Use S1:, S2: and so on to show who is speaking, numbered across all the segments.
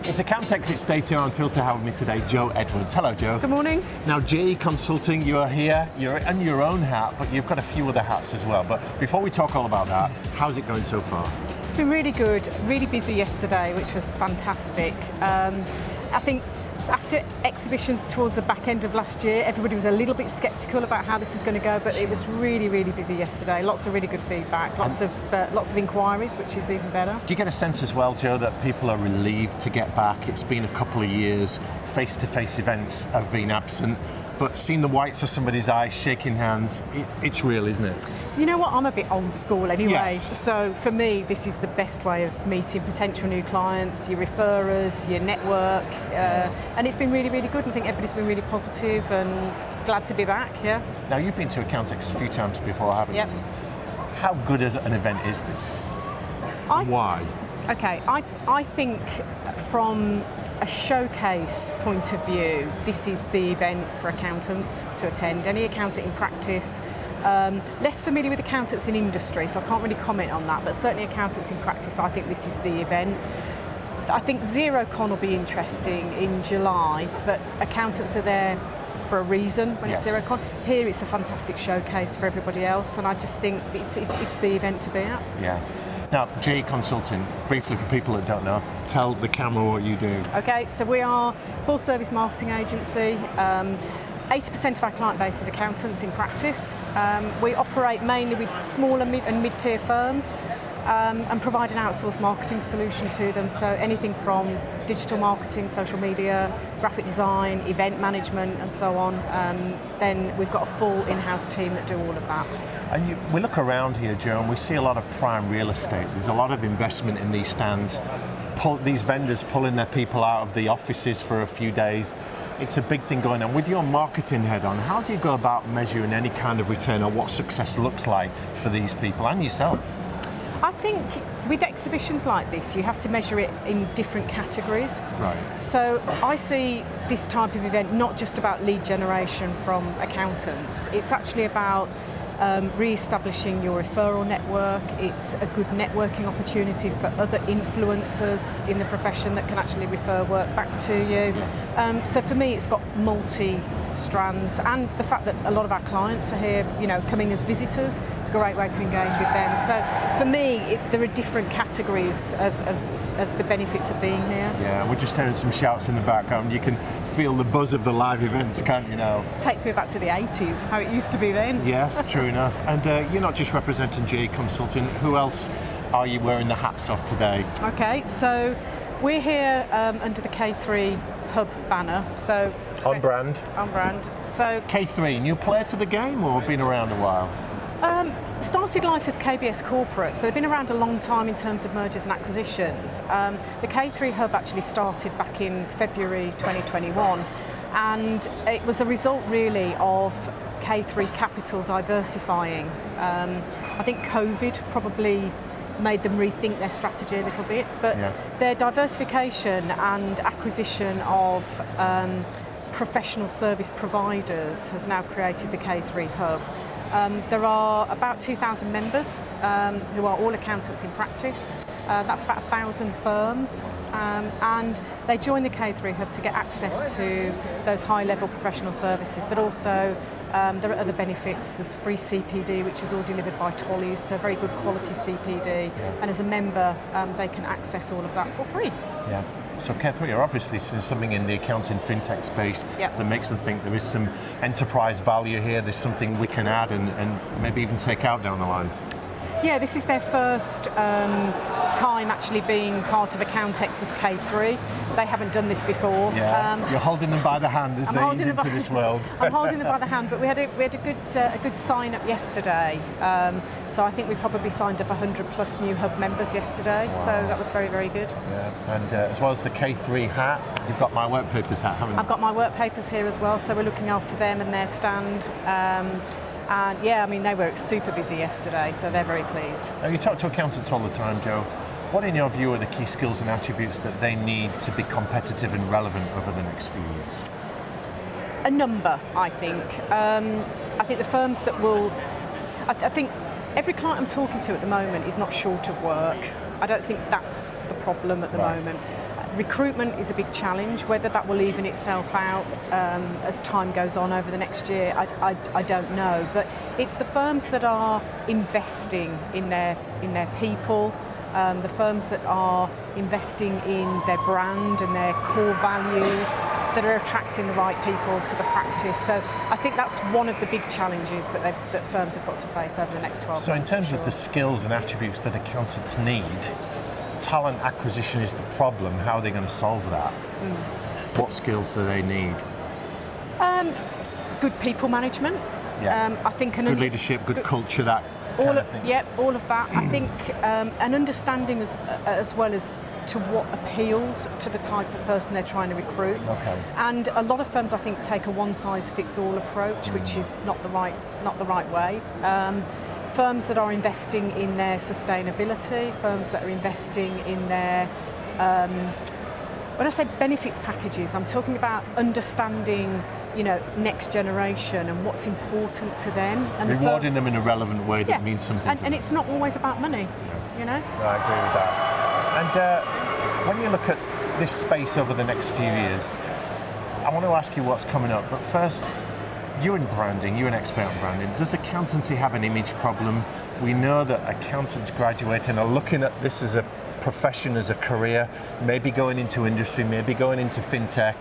S1: It's Accountex, it's day 2. I'm thrilled to have with me today Joe Edwards. Hello, Joe.
S2: Good morning.
S1: Now, GE Consulting, you are here, you're in your own hat, but you've got a few other hats as well. But before we talk all about that, how's it going so far?
S2: It's been really good, really busy yesterday, which was fantastic. I think after exhibitions towards the back end of last year, everybody was a little bit sceptical about how this was going to go, but it was really, really busy yesterday. Lots of really good feedback, lots of inquiries, which is even better.
S1: Do you get a sense as well, Joe, that people are relieved to get back? It's been a couple of years, face-to-face events have been absent, but seeing the whites of somebody's eyes, shaking hands, it's real, isn't it?
S2: You know what, I'm a bit old school anyway,
S1: yes.
S2: So for me this is the best way of meeting potential new clients, your referrers, your network, and it's been really, really good. I think everybody's been really positive and glad to be back, yeah.
S1: Now you've been to Accountex a few times before, haven't you? How good an event is this? Why?
S2: Okay, I think from a showcase point of view, this is the event for accountants to attend. Any accountant in practice, less familiar with accountants in industry, so I can't really comment on that, but certainly accountants in practice, I think this is the event. I think Xerocon will be interesting in July, but accountants are there for a reason when it's Xerocon. Here it's a fantastic showcase for everybody else, and I just think it's the event to be at.
S1: Yeah. Now, GE Consulting, briefly for people that don't know, tell the camera what you do.
S2: Okay, so we are a full service marketing agency. 80% of our client base is accountants in practice. We operate mainly with smaller and mid-tier firms and provide an outsourced marketing solution to them. So anything from digital marketing, social media, graphic design, event management and so on. Then we've got a full in-house team that do all of that.
S1: And we look around here, Joe, and we see a lot of prime real estate. There's a lot of investment in these stands. These vendors pulling their people out of the offices for a few days. It's a big thing going on. With your marketing head on, how do you go about measuring any kind of return or what success looks like for these people and yourself?
S2: I think with exhibitions like this, you have to measure it in different categories.
S1: Right.
S2: So I see this type of event not just about lead generation from accountants. It's actually about re-establishing your referral network. It's a good networking opportunity for other influencers in the profession that can actually refer work back to you. Yeah. So for me, it's got multi-strands, and the fact that a lot of our clients are here, coming as visitors, it's a great way to engage with them. So for me, there are different categories of the benefits of being here.
S1: Yeah, we're just hearing some shouts in the background. You can feel the buzz of the live events, can't you now?
S2: Takes me back to the 80s, how it used to be then.
S1: Yes, true enough. And you're not just representing GE Consulting. Who else are you wearing the hats of today? Okay,
S2: so we're here under the K3 Hub banner. So
S1: on brand.
S2: On brand. So
S1: K3, new player to the game or been around a while?
S2: Started life as KBS Corporate, so they've been around a long time in terms of mergers and acquisitions. The K3 Hub actually started back in February 2021, and it was a result really of K3 Capital diversifying. I think COVID probably made them rethink their strategy a little bit, but their diversification and acquisition of professional service providers has now created the K3 Hub. There are about 2,000 members who are all accountants in practice. That's about 1,000 firms, and they join the K3 Hub to get access to those high-level professional services, but also there are other benefits. There's free CPD, which is all delivered by Tollies, so very good quality CPD, and as a member they can access all of that for free.
S1: Yeah. So K3 are obviously seeing something in the accounting fintech space that makes them think there is some enterprise value here, there's something we can add and maybe even take out down the line.
S2: Yeah, this is their first time actually being part of Accountex as K3. They haven't done this before.
S1: Yeah. You're holding them by the hand as they ease into this world.
S2: I'm holding them by the hand, but we had a good sign up yesterday. So I think we probably signed up 100 plus new hub members yesterday. Wow. So that was very, very good.
S1: Yeah. And as well as the K3 hat, you've got My Work Papers hat, haven't you?
S2: I've got My Work Papers here as well, so we're looking after them and their stand. And yeah, I mean, they were super busy yesterday, so they're very pleased.
S1: Now, you talk to accountants all the time, Joe. What, in your view, are the key skills and attributes that they need to be competitive and relevant over the next few years?
S2: A number, I think. I think the firms that will... I think every client I'm talking to at the moment is not short of work. I don't think that's the problem at the moment. recruitment is a big challenge. Whether that will even itself out as time goes on over the next year, I don't know. But it's the firms that are investing in their people, the firms that are investing in their brand and their core values that are attracting the right people to the practice. So I think that's one of the big challenges that firms have got to face over the next 12 months.
S1: So in terms of the skills and attributes that accountants need, talent acquisition is the problem. How are they going to solve that? What skills do they need?
S2: Good people management.
S1: Yeah.
S2: I think
S1: good leadership, good culture, that kind of thing.
S2: Yep, all of that. I think an understanding as well as to what appeals to the type of person they're trying to recruit.
S1: Okay.
S2: And a lot of firms, I think, take a one-size-fits-all approach, which is not the right way. Firms that are investing in their sustainability, firms that are investing in their, when I say benefits packages, I'm talking about understanding, next generation and what's important to them. And
S1: rewarding them in a relevant way that means something to them.
S2: And it's not always about money,
S1: No, I agree with that. And when you look at this space over the next few years, I want to ask you what's coming up. But first, you're in branding, you're an expert in branding. Does accountancy have an image problem? We know that accountants graduating are looking at this as a profession, as a career, maybe going into industry, maybe going into fintech.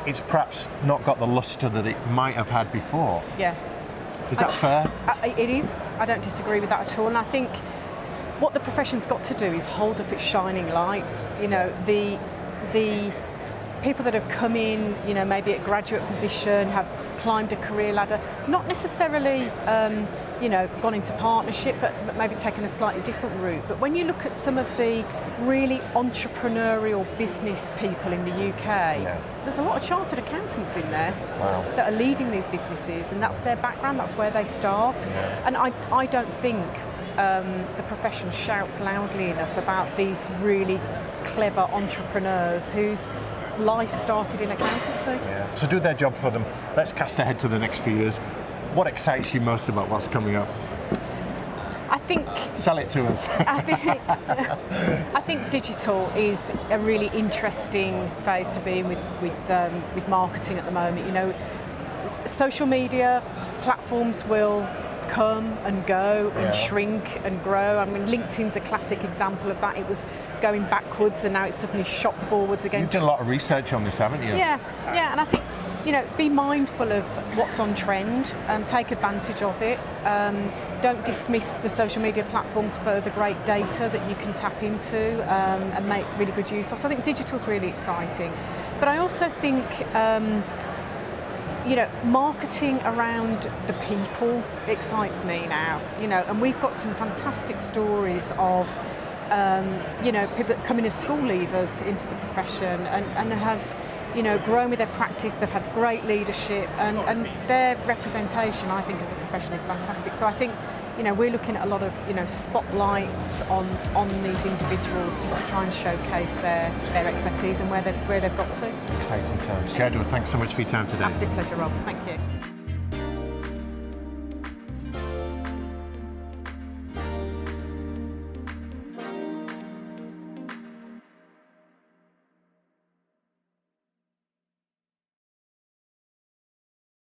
S1: It's perhaps not got the lustre that it might have had before.
S2: Yeah.
S1: Is that fair?
S2: It is. I don't disagree with that at all. And I think what the profession's got to do is hold up its shining lights. The people that have come in, maybe at graduate position, have climbed a career ladder, not necessarily, gone into partnership, but maybe taken a slightly different route. But when you look at some of the really entrepreneurial business people in the UK, there's a lot of chartered accountants in there that are leading these businesses, and that's their background, that's where they start. And I don't think the profession shouts loudly enough about these really clever entrepreneurs whose life started in accountancy.
S1: To do their job for them, let's cast ahead to the next few years. What excites you most about what's coming up?
S2: I think...
S1: Sell it to us.
S2: I think digital is a really interesting phase to be in with marketing at the moment. Social media platforms will come and go and shrink and grow. I mean, LinkedIn's a classic example of that. It was going backwards and now it's suddenly shot forwards again.
S1: You've done a lot of research on this, haven't you?
S2: Yeah, and I think, be mindful of what's on trend, take advantage of it. Don't dismiss the social media platforms for the great data that you can tap into and make really good use of. So I think digital's really exciting. But I also think marketing around the people excites me now, and we've got some fantastic stories of, people that come in as school leavers into the profession and have, grown with their practice. They've had great leadership and their representation, I think, of the profession is fantastic. So I think, we're looking at a lot of, spotlights on these individuals just to try and showcase their expertise and where they've got to.
S1: Exciting times. Jedward, thanks so much for your time today.
S2: Absolute pleasure, Rob. Thank you.